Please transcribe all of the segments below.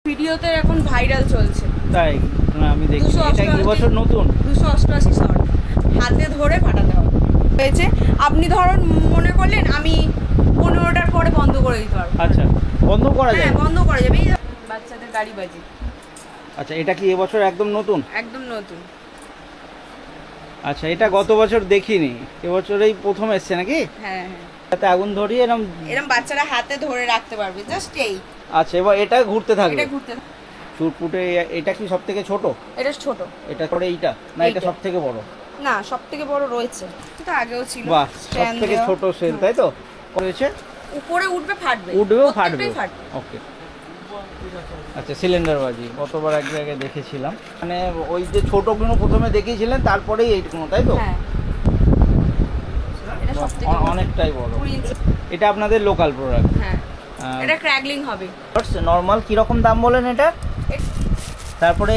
ভিডিওতে এখন ভাইরাল চলছে। তাই না, আমি দেখি এটা কি বছর নতুন 288 শর্ট হাতে ধরে ফাটাতে হবে হয়েছে। আপনি ধরুন মনে করলেন আমি 15টার পরে বন্ধ করে দিতে পারবো। আচ্ছা, বন্ধ করা যায়? হ্যাঁ, বন্ধ করা যাবে। এই বাচ্চাদের গাড়ি বাজি। আচ্ছা, এটা কি এবছর একদম নতুন? একদম নতুন। আচ্ছা, এটা গত বছর দেখিনি, এবছরেই প্রথম এসছে নাকি? হ্যাঁ হ্যাঁ, এটাতে আগুন ধরিয়ে এরকম বাচ্চারা হাতে ধরে রাখতে পারবে, জাস্ট এই। আচ্ছা, এবার এটা ঘুরতে থাকবে। এটা ঘুরতে চুরপুটে। এটা কি সবথেকে ছোট? এটা ছোট। এটা পরে এইটা না, এটা সবথেকে বড়? না, সবথেকে বড় রয়েছে, এটা আগেও ছিল। বাহ, সবথেকে ছোট সেল, তাই তো? রয়েছে উপরে উঠবে, ফাটবে, উঠবেও ফাটবে। ওকে। আচ্ছা, সিলিন্ডার বাজি গতবার এক জায়গায় দেখেছিলাম, মানে ওই যে ছোটগুলো প্রথমে দেখিয়েছিলেন, তারপরেই এইটুকু, তাই তো? হ্যাঁ, এটা সবথেকে অনেকটাই বড়। এটা আপনাদের লোকাল প্রোডাক্ট? হ্যাঁ, এটা ক্র্যাগলিং হবে। নরমাল কি রকম দাম বলেন এটা? তারপরে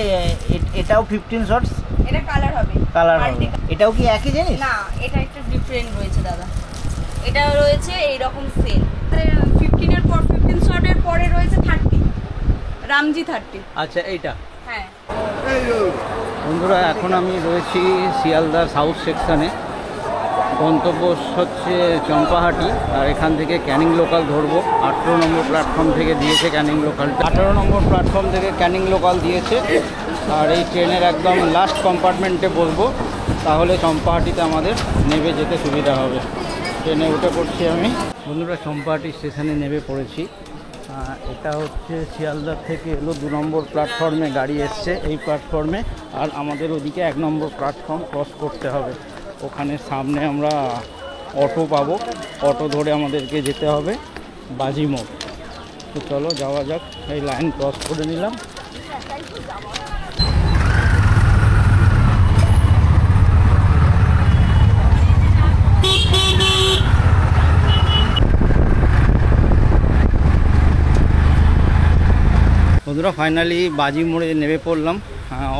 এটাও 15 শর্টস। এটা কালার হবে। কালার হবে। এটাও কি একই জিনিস? না, এটা একটু ডিফারেন্ট রয়েছে দাদা। এটা রয়েছে এই রকম সেল 15 এর পর 15 শর্টের পরে রয়েছে 30, রামজি 30। আচ্ছা, এইটা। হ্যাঁ বন্ধুরা, এখন আমি রয়েছি শিয়ালদার সাউথ সেকশনে। গন্তব্য হচ্ছে চম্পাহাটি, আর এখান থেকে ক্যানিং লোকাল ধরবো। 18 নম্বর প্ল্যাটফর্ম থেকে দিয়েছে ক্যানিং লোকাল। 18 নম্বর প্ল্যাটফর্ম থেকে ক্যানিং লোকাল দিয়েছে, আর এই ট্রেনের একদম লাস্ট কম্পার্টমেন্টে বসবো, তাহলে চম্পাহাটিতে আমাদের নেমে যেতে সুবিধা হবে। ট্রেনে উঠে পড়ছি আমি। বন্ধুরা, চম্পাহাটি স্টেশনে নেমে পড়েছি। এটা হচ্ছে শিয়ালদার থেকে এলো 2 নম্বর প্ল্যাটফর্মে গাড়ি এসছে এই প্ল্যাটফর্মে, আর আমাদের ওদিকে 1 নম্বর প্ল্যাটফর্ম ক্রস করতে হবে। ওখানে সামনে আমরা অটো পাবো, অটো ধরে আমাদেরকে যেতে হবে বাজি মোড়। তো চলো যাওয়া যাক। এই লাইন ক্রস করে নিলাম। বন্ধুরা, ফাইনালি বাজি মোড়ে নেমে পড়লাম।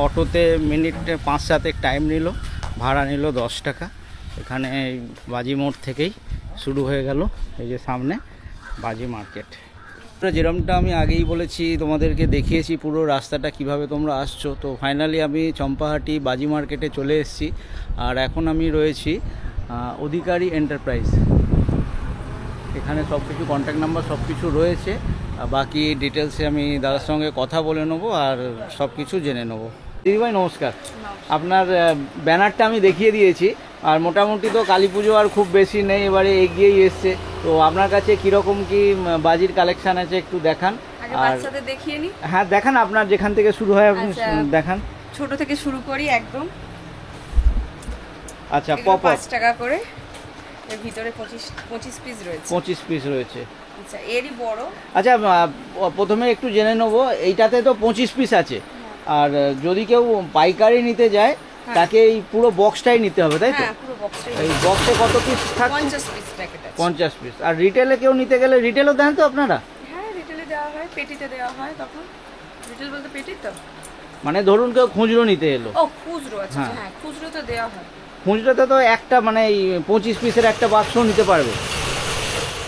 অটোতে মিনিট 5-7 টাইম নিল, ভাড়া নিল 10 টাকা। এখানে বাজি মোড় থেকেই শুরু হয়ে গেল এই যে সামনে বাজি মার্কেট। যেরকমটা আমি আগেই বলেছি, তোমাদেরকে দেখিয়েছি পুরো রাস্তাটা কিভাবে তোমরা আসছো। তো ফাইনালি আমি চম্পাহাটি বাজি মার্কেটে চলে এসেছি, আর এখন আমি রয়েছি অধিকারী এন্টারপ্রাইজ। এখানে সব কিছু কন্ট্যাক্ট নাম্বার সব কিছু রয়েছে, বাকি ডিটেলসে আমি দাদার সঙ্গে কথা বলে নেবো আর সব কিছু জেনে নেবো। দিদিভাই নমস্কার। আপনার ব্যানারটা আমি দেখিয়ে দিয়েছি, আর মোটামুটি তো কালী পুজো আর খুব বেশি নেই, এবারে এগিয়েই এসছে। তো আপনার কাছে কীরকম কি বাজির কালেকশান আছে একটু দেখান। আর দেখিয়ে নি। হ্যাঁ দেখান, আপনার যেখান থেকে শুরু হয় আপনি দেখান। ছোট থেকে শুরু করি একদম। আচ্ছা, পপ 5 টাকা করে, এর ভিতরে 25 পিস রয়েছে। 25 পিস রয়েছে। আচ্ছা, এরই বড়। আচ্ছা, প্রথমে একটু জেনে নেবো, এইটাতে তো 25 পিস আছে, আর যদি কেউ পাইকারি নিতে যায় তাকে এই পুরো বক্সটাই নিতে হবে, তাই তো? হ্যাঁ, পুরো বক্সটাই। এই বক্সে কত পিস থাকে? 50 পিস প্যাকেট আছে। 50 পিস। আর রিটেলে কেউ নিতে গেলে রিটেলও দেন তো আপনারা? হ্যাঁ, রিটেলে দেওয়া হয়, পেটিতে দেওয়া হয়। তখন রিটেল বলতে পেটি তো, মানে ধরুন কেউ খুচরো নিতে এলো। ও খুচরো। আচ্ছা হ্যাঁ, খুচরো তো দেওয়া হয়। খুচরোতে তো একটা মানে এই 25 পিসের একটা বাক্স নিতে পারবে?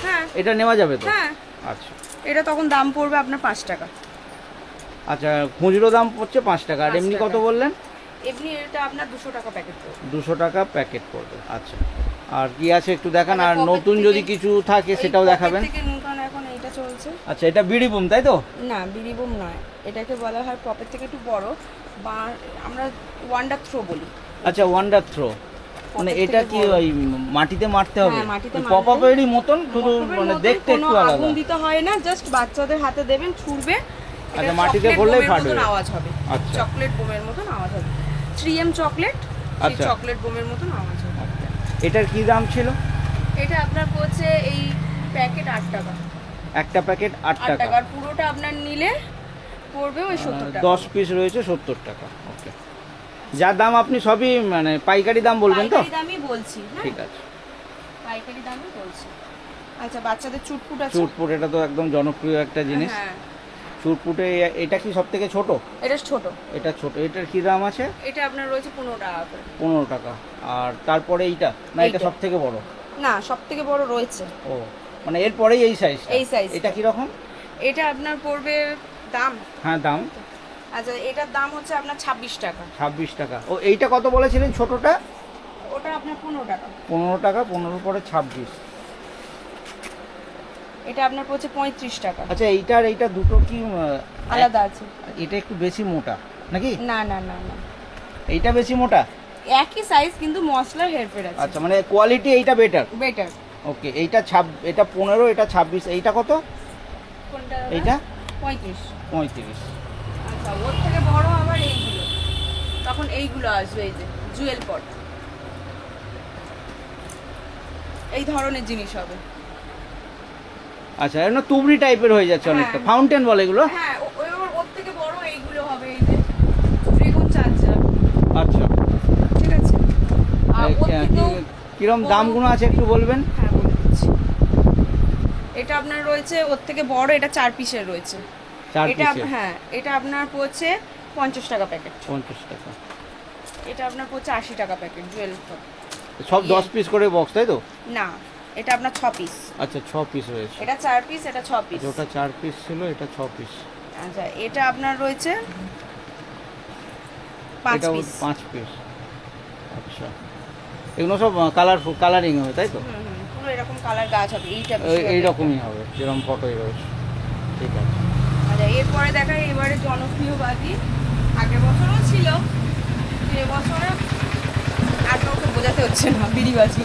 হ্যাঁ, এটা নেওয়া যাবে তো? হ্যাঁ। আচ্ছা, এটা তখন দাম পড়বে আপনার 5 টাকা। আচ্ছা, খুচরো দাম পড়ছে 5 টাকা, আর এমনি কত বললেন? এমনি এটা আপনার 200 টাকা প্যাকেট পড়বে। 200 টাকা প্যাকেট পড়বে। আচ্ছা, আর কি আছে একটু দেখান, আর নতুন যদি কিছু থাকে সেটাও দেখাবেন। থেকে নতুন এখন এইটা চলছে। আচ্ছা, এটা বিড়ি বুম, তাই তো? না, বিড়ি বুম নয়, এটাকে বলা হয় পপের থেকে একটু বড়, বা আমরা ওয়ান্ডার থ্রো বলি। আচ্ছা, ওয়ান্ডার থ্রো, মানে এটা কি ওই মাটিতে মারতে হবে? হ্যাঁ, মাটিতে মারতে। পপ আপেরই মতন, শুধু মানে দেখতে একটু আলাদা। আগুন দিতে হয় না, জাস্ট বাচ্চাদের হাতে দেবেন, ছুড়বে। আচ্ছা, মাটিতে পড়লেই ফাটবে, আওয়াজ হবে। আচ্ছা, চকলেট বোমের মতন আওয়াজ হবে। 3M চকলেট, আচ্ছা, চকলেট বোমের মতন আওয়াজ হবে। এটার কি দাম ছিল? এটা আপনার পড়ছে এই প্যাকেট 8 টাকা। একটা প্যাকেট 8 টাকা, আর পুরোটা আপনার নিলে পড়বে ওই 70 টাকা। 10 পিস রয়েছে 70 টাকা। ওকে, যা দাম আপনি সবই মানে পাইকারি দাম বলবেন তো? পাইকারি দামই বলছি। হ্যাঁ, ঠিক আছে, পাইকারি দামই বলছি। আচ্ছা, বাচ্চাদের চুটপুট আছে। চুটপুট, এটা তো একদম জনপ্রিয় একটা জিনিস। হ্যাঁ, চুটপুটে এটা কি সবথেকে ছোট? এটা ছোট। এটা ছোট। এটার কি দাম আছে? এটা আপনার রয়েছে 15 টাকা করে। 15 টাকা। আর তারপরে এইটা না, এটা সবথেকে বড়? না, সবথেকে বড় রয়েছে। ও, মানে এরপরেই এই সাইজ। এই সাইজ। এটা কি রকম? এটা আপনার পড়বে দাম? হ্যাঁ দাম। আচ্ছা, এটার দাম হচ্ছে আপনার 26 টাকা। 26 টাকা। ও এইটা কত বলেছিলেন ছোটটা? ওটা আপনার 15 টাকা। 15 টাকা, 15 পরে 26। এটা আপনার পড়ছে 35 টাকা। আচ্ছা, এইটা আর এইটা দুটো কি আলাদা আছে? এটা একটু বেশি মোটা নাকি? না না না না, এইটা বেশি মোটা? একই সাইজ কিন্তু মশলার হেরফের আছে। আচ্ছা, মানে কোয়ালিটি এইটা বেটার। বেটার। ওকে, এইটা এটা 15, এটা 26, এইটা কত? কোনটা? এইটা 35। 35। আচ্ছা, ওর থেকে বড় আবার এইগুলো, তখন এইগুলো আসবে, এই যে জুয়েল পট, এই ধরনের জিনিস হবে। আচ্ছা, এটা তুবড়ি টাইপের হয়ে যাচ্ছে অনেকটা, হ্যাঁ। ফাউন্টেন বলে এগুলো। হ্যাঁ, ওর থেকে বড় এইগুলো হবে, এই যে ড্রাগন চার্জার। আচ্ছা, ঠিক আছে। আর ওর থেকেও কিরম বড়- দামগুলো আছে একটু বলবেন? হ্যাঁ, বলে দিচ্ছি। এটা আপনার রয়েছে ওর থেকে বড়, এটা 4 পিসের রয়েছে। 4 এটা পিসের। হ্যাঁ, এটা আপনার পড়ছে 50 টাকা প্যাকেট। 50 টাকা। এটা আপনার পড়ছে 80 টাকা প্যাকেট জুয়েল পট। সব 10 পিস করে বক্স, তাই তো? না, এটা আপনার 6 পিস। আচ্ছা, 6 পিস রয়েছে। এটা 4 পিস, এটা 6 পিস। ওটা 4 পিস ছিল, এটা 6 পিস। আচ্ছা, এটা আপনার রয়েছে 5 এটা পিস। 5 পিস। আচ্ছা, এগুলো সব কালারিং হবে, তাই তো? পুরো এরকম কালার গাছ হবে, এইটা এইরকমই হবে যেরকম ফটোই রয়েছে। ঠিক আছে। আচ্ছা, এরপরে দেখাই এবারে জনপ্রিয় বাজি। আগের বছরও ছিল, এবছরে আর কাউকে বোঝাতে হচ্ছে না, বিড়ি বাজি।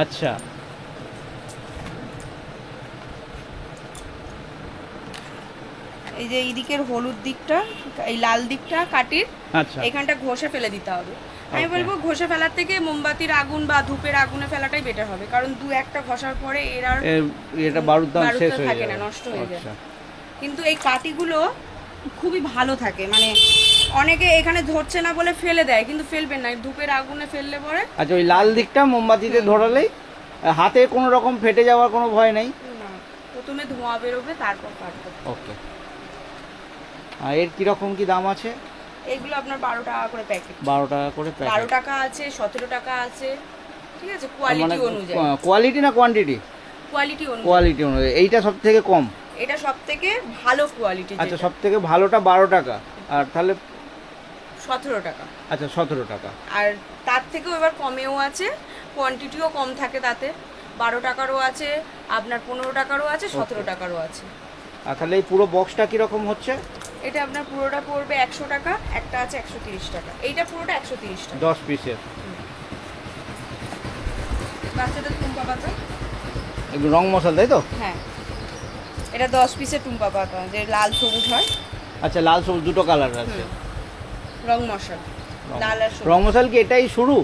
আচ্ছা, এই যে এই দিকের হলুদ দিকটা, এই লাল দিকটা কাটির আচ্ছা, এখানটা ঘষে ফেলে দিতে হবে। আমি Okay. বলবো ঘষে ফেলার থেকে মোমবাতির আগুন বা ধূপের আগুনে ফেলাটাই বেটার হবে, কারণ দু একটা ঘষার পরে এর আর এটা বারুদ দাম বারুদটা শেষ হয়ে থাকে যাবে, না, নষ্ট হয়ে যায়। আচ্ছা। কিন্তু এই কাঠিগুলো খুবই ভালো থাকে, মানে অনেকে এখানে ধরছে না বলে ফেলে দেয়, কিন্তু ফেলবেন না, ধূপের আগুনে ফেললে পরে আচ্ছা, ওই লাল দিকটা মোমবাতিতে ধরালেই হাতে কোনো রকম ফেটে যাওয়ার কোনো ভয় নেই। না, প্রথমে ধোঁয়া বেরোবে তারপর কাটবে। ওকে। আর এর কিরকম কি দাম আছে? এইগুলো আপনার 12 টাকা করে প্যাকেট। 12 টাকা করে 12 প্যাকেট। টাকা আছে, 17 টাকা আছে, ঠিক আছে, কোয়ালিটি অনুযায়ী। কোয়ালিটি না কোয়ান্টিটি? কোয়ালিটি অনুযায়ী। কোয়ালিটি অনুযায়ী এইটা সব থেকে কম। এটা সবথেকে ভালো কোয়ালিটি। আচ্ছা, সব থেকে ভালোটা 12 টাকা, আর তাহলে 17 টাকা। আচ্ছা 17 টাকা। আর তার থেকেও এবার কমেও আছে, কোয়ান্টিটিও কম থাকে তাতে। 12 টাকারও আছে, আপনার 15 টাকারও আছে, 17 টাকারও আছে। আর তাহলে এই পুরো বক্সটা কিরকম হচ্ছে? এটা আপনার পুরোটা পড়বে 100 টাকা, একটা আছে 130 টাকা, এইটা পুরোটা 130 টাকা। 10 পিসের। বাচ্চাদের টুম্পা পাতা। এগুলো রং মশলা, তাই তো? হ্যাঁ, এটা 10 পিসের টুম্পা পাতা, যে লাল সবুজ হয়। আচ্ছা, লাল সবুজ দুটো কালার আছে। রং মশলা, লাল আর সবুজ। রং মশলা কি এটাই শুরু?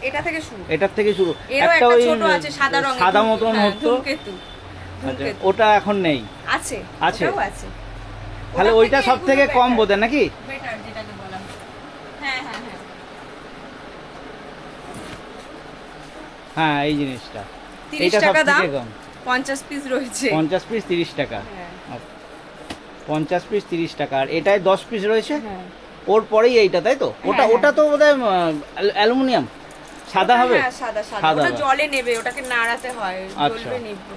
এটা থেকে শুরু। এটার থেকে শুরু। এরও একটা ছোট আছে সাদা রঙের, সাদা মতন হ্যাঁ, হতো। ধূমকেতু। আচ্ছা, ধূমকেতু ওটা এখন নেই। আছে, আছে? ওটাও আছে। তাহলে ওটার ওইটা থেকে সব থেকে এগুলো কম better। বোধহয় নাকি? বেটার যেটাকে বলা হয়। হ্যাঁ হ্যাঁ হ্যাঁ, হ্যাঁ, এই জিনিসটা 30 এইটা টাকা দাম, সবথেকে কম। 50 পিস রয়েছে। 50 পিস 30 টাকা। হ্যাঁ 50 পিস 30 টাকা, আর এটায় 10 পিস রয়েছে। হ্যাঁ। ওর পরেই এইটা, তাই তো? ওটা হ্যাঁ, ওটা তো বোধহয় অ্যালুমিনিয়াম, সাদা হবে। হ্যাঁ, সাদা সাদা। সাদা ওটা হবে। জলে নেবে, ওটাকে নাড়াতে হয়, আচ্ছা। জ্বলবে নিবে।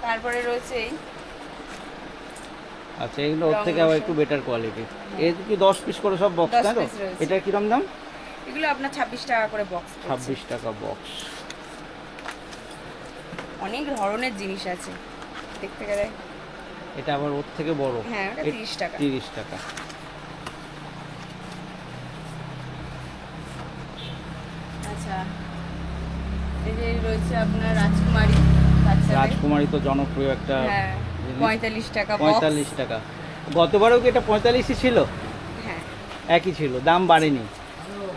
তারপরে রয়েছে এই আচ্ছা, এগুলো ওর রং থেকে আবার মশলা। একটু বেটার কোয়ালিটি। এর কি 10 পিস করে সব বক্স, 10 তাই তো? পিস রয়েছে। এটা কিরম দাম? এগুলো আপনার 26 টাকা করে বক্স। 26 টাকা বক্স। অনেক ধরনের জিনিস আছে দেখতে গেলে। এটা আবার ওর থেকে বড়। হ্যাঁ, ওটা 30 টাকা। 30 টাকা। আচ্ছা, এই যে রয়েছে আপনার রাজকুমারী বাচ্চাদের। রাজকুমারী তো জনপ্রিয় একটা হ্যাঁ, জিনিস। 45 টাকা box। 45 টাকা। গতবারও কি এটা 45ই ছিল? হ্যাঁ, একই ছিল, দাম বাড়েনি।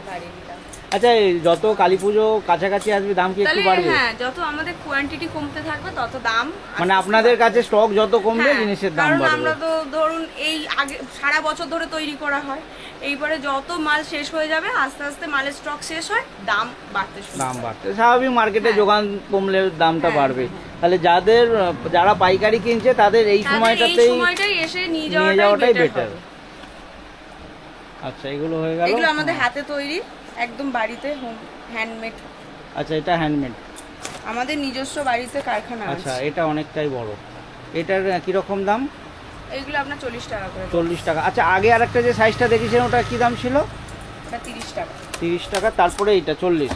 বাড়িয়ে দিলাম। আচ্ছা, এই যত কালী পুজো কাছাকাছি আসবে দাম কি একটু তাহলে বাড়বে? হ্যাঁ, যত আমাদের কোয়ান্টিটি কমতে থাকবে তত দাম মানে আস্তে আপনাদের আস্তে কাছে স্টক যত কমবে হ্যাঁ, জিনিসের দাম কারণ বাড়বে। আমরা তো ধরুন এই আগে সারা বছর ধরে তৈরি করা হয়, এইবারে যত মাল শেষ হয়ে যাবে আস্তে আস্তে মালের স্টক শেষ হয়, দাম বাড়তে শুরু দাম করে। বাড়তে স্বাভাবিক, মার্কেটে হ্যাঁ। যোগান কমলে দামটা হ্যাঁ, বাড়বে। হ্যাঁ। তাহলে যারা পাইকারি কিনছে তাদের এই তাদের সময়টাতেই এই সময়টাই এসে নিয়ে নিয়ে যাওয়াটাই যাওয়াটাই বেটার। বেটার। আচ্ছা, এগুলো হয়ে গেল। এগুলো আমাদের হাতে তৈরি, একদম বাড়িতে হোম হ্যান্ডমেড আচ্ছা, এটা হ্যান্ডমেড। আমাদের নিজস্ব বাড়িতে কারখানা আচ্ছা, আছে। এটা অনেকটাই বড়। এটার কীরকম দাম? এইগুলো আপনার 40 টাকা করে। 40 টাকা। আচ্ছা, আগে আরেকটা যে সাইজটা দেখেছিলাম ওটা কী দাম ছিল? এটা 30 টাকা। 30 টাকা, তারপরে এইটা 40।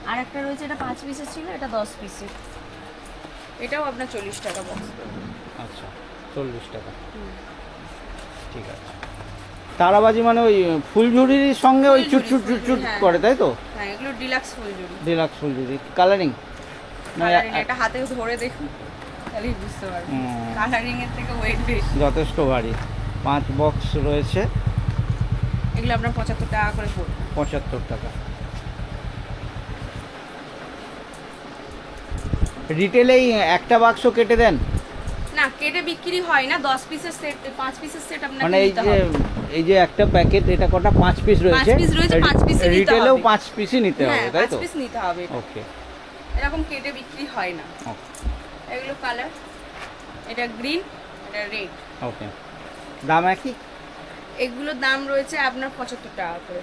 আর একটা রয়েছে, এটা 5 পিসের ছিল, এটা 10 পিসের। এটাও আপনার 40 টাকা বক্স। আচ্ছা, 40 টাকা। ঠিক আছে। তারাবাজি মানে ওই ফুলঝুরির সঙ্গে ওই চুট চুট চুট চুট হ্যাঁ, করে, তাই তো? হ্যাঁ, এগুলো ডিলাক্স ফুলঝুরি। ডিলাক্স ফুলঝুরি। কালারিং? এটা হাতে ধরে দেখুন, তাহলেই বুঝতে পারবেন। কালারিং এর থেকে ওয়েট বেশি। যথেষ্ট ভারী। 5 বক্স রয়েছে। এগুলো আপনার 75 টাকা করে পড়বে। 75 টাকা। রিটেলেই একটা বাক্স কেটে দেন? না, কেটে বিক্রি হয় না। 10 পিসের সেট, 5 পিসের সেট আপনাকে মানে নিতে হবে। এই যে একটা প্যাকেট, এটা কটা 5 পিস রয়েছে? 5 পিস রয়েছে, 5 পিসই নিতে হবে। রিটেলেও 5 পিসই নিতে হবে, হ্যাঁ, তাই 5 তো? পিস নিতে হবে। ওকে। এরকম কেটে বিক্রি হয় না। এগুলো কালার, এটা গ্রিন, এটা রেড। ওকে। দাম একই? এগুলোর দাম রয়েছে আপনার 75 টাকা করে।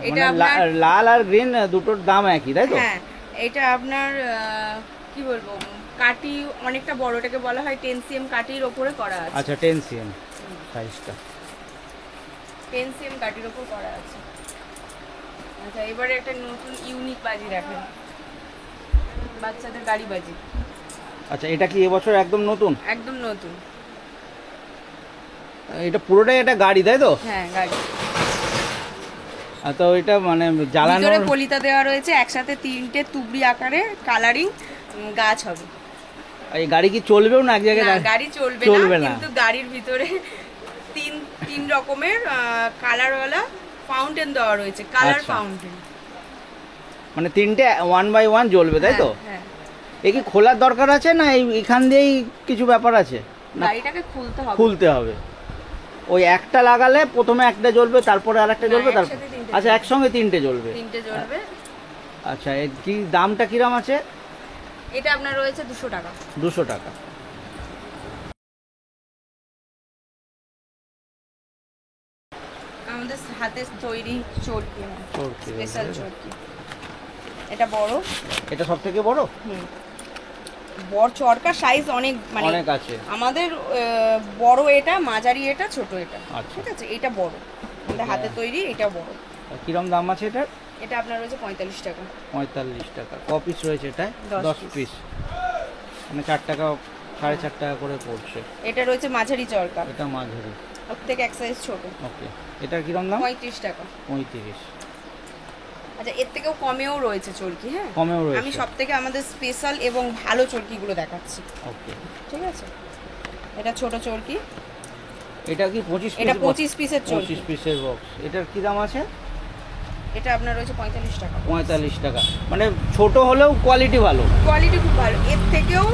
এটা মানে আপনার লাল আর গ্রিন দুটোর দাম একই, তাই তো? হ্যাঁ, এটা আপনার কি বলবো, কাটি অনেকটা বড়, এটাকে বলা হয় 10 cm কাটির উপরে করা আছে। আচ্ছা, 10 cm সাইজটা। 10 cm কাটির উপর করা আছে। আচ্ছা, এবারে একটা নতুন ইউনিক বাজি রাখেন, বাচ্চাদের গাড়ি বাজি। আচ্ছা, এটা কি এবছর একদম নতুন? একদম নতুন। এটা পুরোটাই একটা গাড়ি, তাই তো? হ্যাঁ, গাড়ি। তো এটা মানে জ্বালানোর ভিতরে পলিতা দেওয়া রয়েছে, একসাথে 3টে তুবড়ি আকারে কালারিং গাছ হবে। এই গাড়ি কি চলবেও না এক জায়গায়? না, গাড়ি চলবে না, কিন্তু গাড়ির ভিতরে তিন রকমের কালারওয়ালা ফাউন্টেন দেওয়া রয়েছে, কালার আচ্ছা। ফাউন্টেন। মানে 3টে 1 বাই 1 জ্বলবে, তাই তো? হ্যাঁ। এ কি খোলার দরকার আছে, না এখান দিয়েই কিছু ব্যাপার আছে? না, গাড়িটাকে খুলতে হবে। খুলতে হবে। ওই একটা লাগালে প্রথমে একটা জ্বলবে, তারপরে আরেকটা না, জ্বলবে, তারপর? একসাথে তিনটে আচ্ছা, একসঙ্গে 3টে জ্বলবে। 3টে জ্বলবে। আচ্ছা, এর কি দামটা কিরম আছে? এটা আপনার রয়েছে 200 টাকা। 200 টাকা। আমাদের হাতে তৈরি চরকি, চরকি, স্পেশাল চরকি। এটা বড়। এটা সব থেকে বড়? বড় চরকার সাইজ অনেক, মানে অনেক আছে। আমাদের বড় এটা, মাঝারি এটা, ছোট এটা। আচ্ছা। ঠিক আছে, এটা বড়, আমাদের হাতে তৈরি, এটা বড়। কিরম দাম আছে এটার? এটা আপনার রয়েছে 45 টাকা। 45 টাকা। ক পিস রয়েছে এটা? 10 পিস। মানে 4 টাকা, 4.5 টাকা করে পড়ছে। এটা রয়েছে মাঝারি চরকা, এটা মাঝারি। ওর থেকে এক সাইজ ছোট। ওকে। এটার কিরম দাম? 35 টাকা। 35। আচ্ছা, এর থেকেও কমেও রয়েছে চরকি। হ্যাঁ, কমেও রয়েছে। আমি সব থেকে আমাদের স্পেশাল এবং ভালো চরকিগুলো দেখাচ্ছি। ওকে। ঠিক আছে, এটা ছোট চরকি। এটা কি 25 পিস? এটা 25 পিসের চরকি। 25 পিসের বক্স। এটার কি দাম আছে? এটা আপনার রয়েছে 45 টাকা। 45 টাকা। মানে ছোট হলেও কোয়ালিটি ভালো? কোয়ালিটি খুব ভালো। এর থেকেও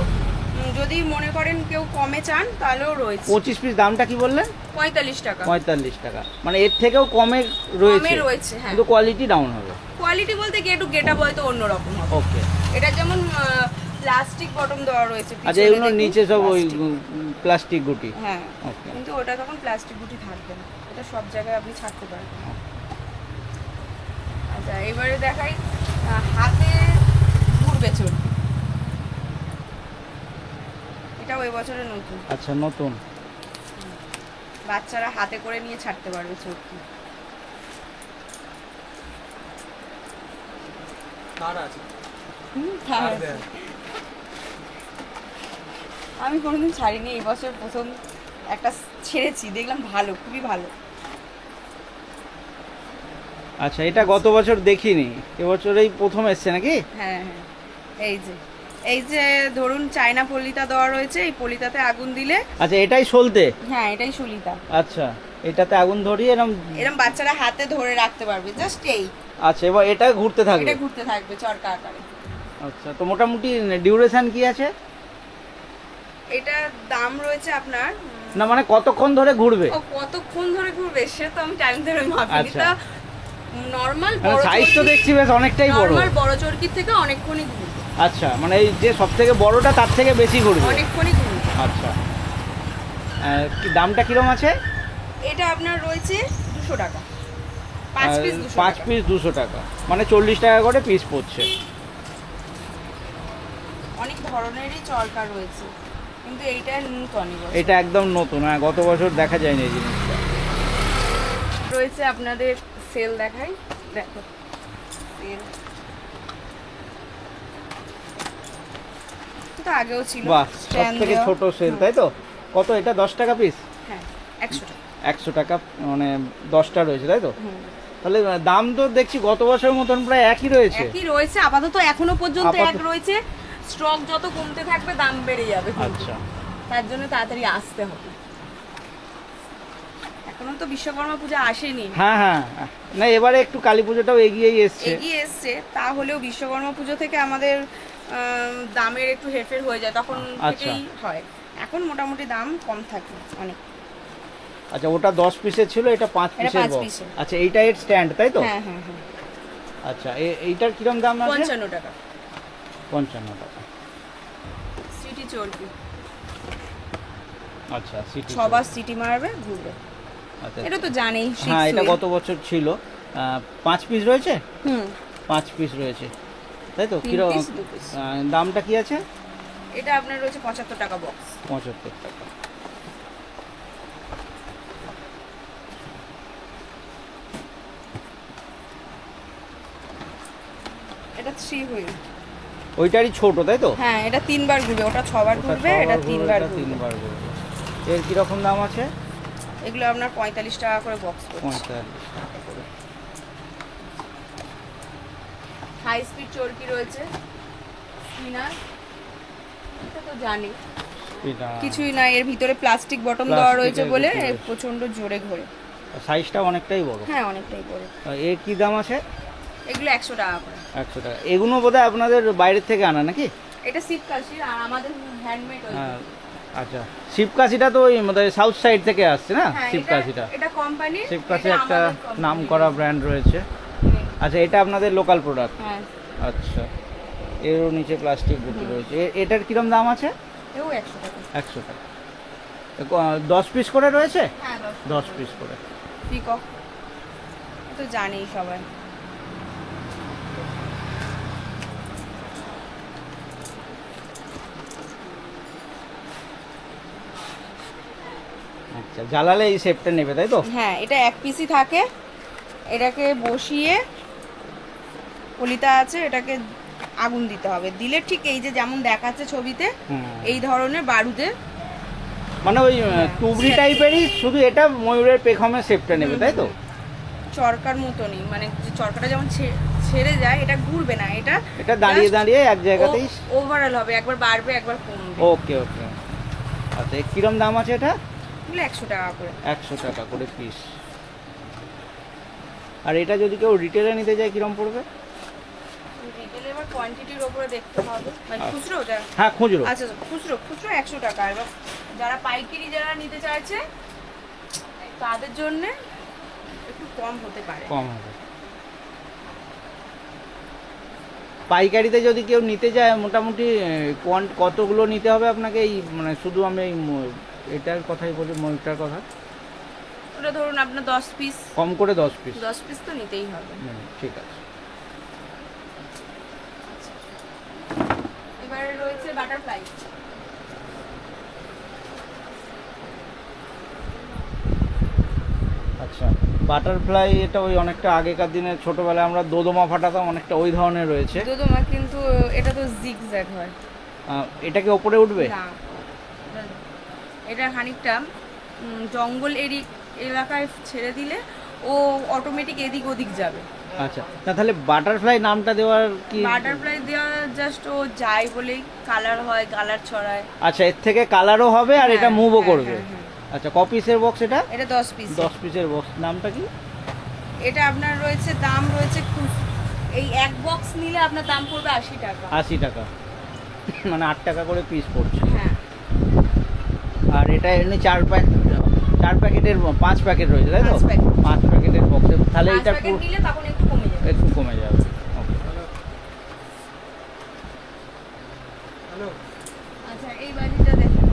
যদি মনে করেন কেউ কমে চান, তাহলেও রয়েছে। 25 পিস। দামটা কি বললেন? 45 টাকা। 45 টাকা। মানে এর থেকেও কমে রয়েছে, হ্যাঁ। কিন্তু কোয়ালিটি ডাউন হবে। কোয়ালিটি বলতে কি, একটু গেটআপ হয়তো অন্যরকম হবে। ওকে। এটা যেমন প্লাস্টিক বটম দেওয়া রয়েছে। আচ্ছা, এগুলোর নিচে সব ওই প্লাস্টিক গুটি? হ্যাঁ। ওকে। কিন্তু ওটা তখন প্লাস্টিক গুটি থাকবে না, এটা সব জায়গায় আপনি ছাড়তে পারবেন। আচ্ছা, এবারে দেখাই হাতে ঘুরবে চরকি। এটাও এবছরের নতুন। আচ্ছা, নতুন। বাচ্চারা হাতে করে নিয়ে ছাড়তে পারবে চরকি। আমি কোনোদিন ছাড়িনি, এই বছর প্রথম একটা ছেড়েছি, দেখলাম ভালো, খুবই ভালো। আচ্ছা, এটা গত বছর দেখিনি, এবছরেই প্রথম এসছে নাকি? হ্যাঁ, এই যে ধরুন চায়না পলিতা দেওয়া রয়েছে, এই পলিতাতে আগুন দিলে। আচ্ছা, এটাই সলতে? হ্যাঁ, এটাই সলিতা। আচ্ছা, এটাতে আগুন ধরিয়ে এরকম বাচ্চারা হাতে ধরে রাখতে পারবে, জাস্ট এই। আচ্ছা, এবার এটা ঘুরতে থাকবে? এটা ঘুরতে থাকবে চরকা আকারে। আচ্ছা, তো মোটামুটি ডিউরেশন কি আছে? এটা দাম রয়েছে আপনার, না মানে কতক্ষণ ধরে ঘুরবে? ও কতক্ষণ ধরে ঘুরবে সে তো আমি টাইম ধরে মাপিনি। আচ্ছা। তা নরমাল মানে বড় সাইজ তো দেখছি বেশ অনেকটাই বড়। নরমাল বড় চরকির থেকে অনেকক্ষণই ঘুরবে। আচ্ছা, মানে এই যে সবথেকে বড়টা তার থেকে বেশি ঘুরবে? অনেকক্ষণই ঘুরবে। আচ্ছা, কি দামটা কিরম আছে? এটা আপনার রয়েছে 200 টাকা। 5 পিস 200 5 পিস 200 টাকা, মানে 40 টাকা করে পিস পড়ছে। অনেক ধরনেরই চরকা রয়েছে, কিন্তু এইটা নতুন। এটা একদম নতুন, হ্যাঁ গত বছর দেখা যায়নি এই জিনিসটা। রয়েছে আপনাদের সেল দেখাই, দেখো সেল তো আগেও ছিল। বাহ, সব থেকে ছোট সেল, তাই তো? কত এটা? 10 টাকা পিস? হ্যাঁ 100 টাকা। 100 টাকা মানে 10টা রয়েছে, তাই তো? তাহলে দাম তো দেখছি গত বছরের মতন প্রায় একই রয়েছে। একই রয়েছে আপাতত, এখনো পর্যন্ত এক আপাতত রয়েছে। স্টক যত কমতে থাকবে দাম বেড়ে যাবে, আচ্ছা, তার জন্য তাড়াতাড়ি আসতে হবে। এখনো তো বিশ্বকর্মা পূজা আসেনি। হ্যাঁ হ্যাঁ, না এবারে একটু কালী পুজোটাও এগিয়েই এসছে। এগিয়ে এসছে, তাহলেও বিশ্বকর্মা পুজো থেকে আমাদের দামের একটু হেরফের হয়ে যায়, তখন থেকেই হয়। এখন মোটামুটি দাম কম থাকে অনেক। আচ্ছা, ওটা 10 পিসের ছিল, এটা 5 পিসের বক্স। আচ্ছা, এইটা এর স্ট্যান্ড, তাই তো? হ্যাঁ হ্যাঁ হ্যাঁ। আচ্ছা, এইটার কিরকম দাম আছে? 55 টাকা। 55 টাকা। সিটি চর্বি। আচ্ছা, সিটি 6 বার সিটি মারবে, ঘুরবে। আচ্ছা, এটা তো জানেই। হ্যাঁ, এটা গত বছর ছিল। 5 পিস রয়েছে? 5 পিস রয়েছে, তাই তো? কিরকম দামটা কি আছে? এটা আপনার রয়েছে 75 টাকা বক্স। 75 টাকা। এটা 3 হুইল। ওইটারই ছোট, তাই তো? হ্যাঁ, এটা 3 বার ঘুরবে, ওটা 6 বার ঘুরবে, এটা 3 বার ঘুরবে। এর কি রকম দাম আছে? এগুলো আপনার 45 টাকা করে বক্স পড়ছে। 45 টাকা করে। হাই স্পিড চরকি রয়েছে, স্পিনার। এটা তো জানি কিছুই না, এর ভিতরে প্লাস্টিক বটম দেওয়া রয়েছে বলে প্রচন্ড জোরে ঘোরে। সাইজটা অনেকটাই বড়। হ্যাঁ, অনেকটাই বড়। এর কি দাম আছে? এগুলো 100 টাকা করে। 100 টাকা। এগুলো বোধহয় আপনাদের বাইরে থেকে আনা নাকি? এটা শিবকাশির, আর আমাদের হ্যান্ডমেড। আচ্ছা, শিবকাশিটা তো ওই আমাদের সাউথ সাইড থেকে আসছে না? শিবকাশিটা এটা কোম্পানি, শিবকাশি একটা নামকরা ব্র্যান্ড রয়েছে। আচ্ছা, এটা আপনাদের লোকাল প্রোডাক্ট? হ্যাঁ। আচ্ছা, এরও নিচে প্লাস্টিক বুটি রয়েছে। এটার কিরকম দাম আছে? এও 100 টাকা। 100 টাকা। 10 পিস করে রয়েছে? হ্যাঁ, 10 পিস করে। পিকক তো জানেই সবাই। আচ্ছা, জ্বালালে এই শেপটা নেবে, তাই তো? হ্যাঁ, এটা এক পিসই থাকে। এটাকে বসিয়ে কলিতা আছে, এটাকে আগুন দিতে হবে। দিলে ঠিক এই যে যেমন দেখাচ্ছে ছবিতে, এই ধরনের বারুদে, মানে ওই টুবরি টাইপেরই, শুধু এটা ময়ূরের পেখমের শেপটা নেবে, তাই তো? চরকার মতনই, মানে যে চরকাটা যেমন ছেড়ে যায়, এটা ঘুরবে না, এটা দাঁড়িয়ে দাঁড়িয়ে এক জায়গাতেই ওভারঅল হবে, একবার বাড়বে একবার কমবে। ওকে ওকে। আচ্ছা, কিরম দাম আছে এটা? এগুলো 100 টাকা করে। 100 টাকা করে পিস। আর এটা যদি কেউ রিটেলে নিতে যায় কিরম পড়বে? রিটেলে এবার কোয়ান্টিটির উপরে দেখতে হবে, মানে খুচরো যা। হ্যাঁ, খুচরো। আচ্ছা, খুচরো 100 টাকা। এবার যারা পাইকারি যারা নিতে চাইছে তাদের জন্য একটু কম হতে পারে। কম হবে। পাইকারিতে যদি কেউ নিতে যায় মোটামুটি কতগুলো নিতে হবে আপনাকে? এই মানে শুধু আমি এই এটার কথাই বলি, ময়ূরটার কথা। ওটা ধরুন আপনার 10 পিস, কম করে 10 পিস। 10 পিস তো নিতেই হবে। ঠিক আছে। এবারে রয়েছে বাটারফ্লাই। আচ্ছা, বাটারফ্লাই এটা ওই অনেকটা আগেকার দিনে ছোটবেলায় আমরা দোদমা ফাটাতাম, অনেকটা ওই ধরনের রয়েছে। দোদমা, কিন্তু এটা তো জিগজ্যাগ হয়। এটা কি উপরে উঠবে? না, এটা খানিকটা জঙ্গল এলাকায় ছেড়ে দিলে ও অটোমেটিক এদিক ওদিক যাবে। আচ্ছা, তাহলে বাটারফ্লাই নামটা দেওয়ার কি? বাটারফ্লাই দেওয়া জাস্ট ও যায় বলেই কালার হয়, কালার ছড়ায়। আচ্ছা, এর থেকে কালারও হবে আর এটা মুভও করবে। আচ্ছা, ক পিসের বক্স এটা? এটা 10 পিস। 10 পিসের বক্স। নামটা কি? এটা আপনার রয়েছে, দাম রয়েছে এই এক বক্স নিলে আপনার দাম পড়বে 80 টাকা। 80 টাকা, মানে 8 টাকা করে পিস পড়ছে। হ্যাঁ। আর এটা এমনি 4 প্যাকেটের 5 প্যাকেট রয়েছে, তাই তো? 5 প্যাকেটের বক্সে তাহলে এটা নিলে তখন একটু কমে যাবে। একটু কমে যাবে। আচ্ছা, এই বাজিটা দেখুন।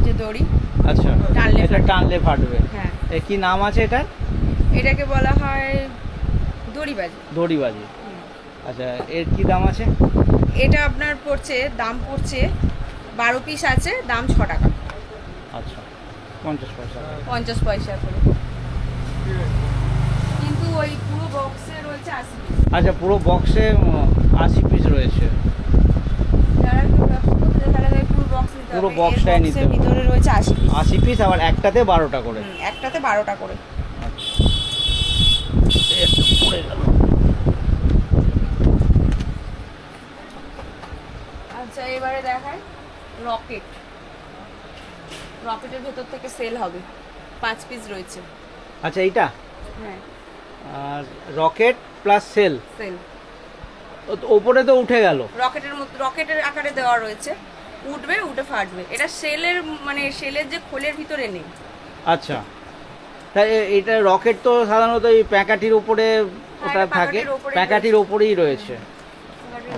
যে দড়ি। আচ্ছা, মারলে ফাটবে। হ্যাঁ। কি নাম আছে এটার? এটাকে বলা হয় দড়িবাজি। দড়িবাজি। আচ্ছা, এর কি দাম আছে? এটা আপনার দাম পড়ছে 12 পিস আছে, দাম 6 টাকা। আচ্ছা, 50 পয়সা। 50 পয়সা করে, কিন্তু ওই পুরো বক্সে রয়েছে 80 পিস। আচ্ছা, পুরো বক্সে 80 পিস রয়েছে। যারা কেউ ব্যবসা করতে চায় তারা এই পুরো বক্স নিতে হবে। পুরো বক্সটাই নিতে হবে। ভিতরে রয়েছে 80 পিস। 80 পিস, আবার একটাতে 12টা করে। একটাতে 12টা করে। আচ্ছা, একটা পড়ে গেল। আচ্ছা, এবারে দেখায় রকেট। রকেটের ভেতর থেকে সেল হবে, 5 পিস রয়েছে। আচ্ছা, এইটা হ্যাঁ, আর রকেট প্লাস সেল। সেল ওপরে তো উঠে গেল। রকেটের আকারে দেওয়া রয়েছে, উঠে ফাটবে। এটা সেলের মানে সেলের যে খোলের ভিতরে নেই। আচ্ছা, তাই এটা রকেট তো সাধারণত এই প্যাকাটির উপরে ওটা থাকে, প্যাকাটির উপরেই রয়েছে।